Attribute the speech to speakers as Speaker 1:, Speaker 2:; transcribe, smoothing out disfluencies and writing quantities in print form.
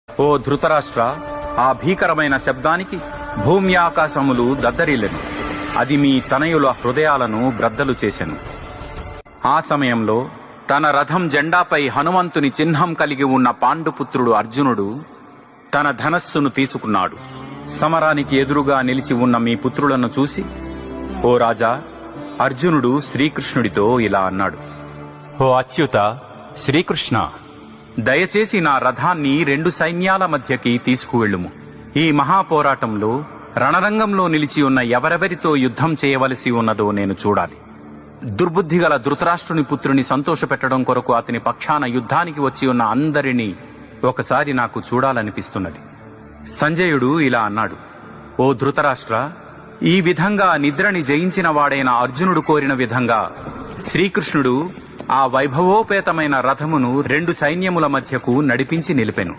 Speaker 1: ఓ ధృతరాష్ట్ర, ఆ భీకరమైన శబ్దానికి భూమి ఆకాశములు దద్దరిల్లెను. అది మీ తనయుల హృదయాలను బ్రద్దలు చేసెను. ఆ సమయంలో తన రథం జెండాపై హనుమంతుని చిహ్నం కలిగి ఉన్న పాండుపుత్రుడు అర్జునుడు తన ధనస్సును తీసుకున్నాడు. సమరానికి ఎదురుగా నిలిచి ఉన్న మీ పుత్రులను చూసి, ఓ రాజా, అర్జునుడు శ్రీకృష్ణుడితో ఇలా అన్నాడు:
Speaker 2: ఓ అచ్యుత, శ్రీకృష్ణ,
Speaker 1: దయచేసి నా రథాన్ని 2 సైన్యాల మధ్యకి తీసుకువెళ్ళుము. ఈ మహాపోరాటంలో రణరంగంలో నిలిచి ఉన్న ఎవరెవరితో యుద్ధం చేయవలసి ఉన్నదో నేను చూడాలి. దుర్బుద్ధిగల ధృతరాష్ట్రుని పుత్రుని సంతోషపెట్టడం కొరకు అతని పక్షాన యుద్ధానికి వచ్చి ఉన్న అందరినీ ఒకసారి నాకు చూడాలనిపిస్తున్నది. సంజయుడు ఇలా అన్నాడు: ఓ ధృతరాష్ట్ర, ఈ విధంగా నిద్రని జయించిన వాడైన అర్జునుడు కోరిన విధంగా శ్రీకృష్ణుడు ఆ వైభవోపేతమైన రథమును 2 సైన్యముల మధ్యకు నడిపించి నిలిపెను.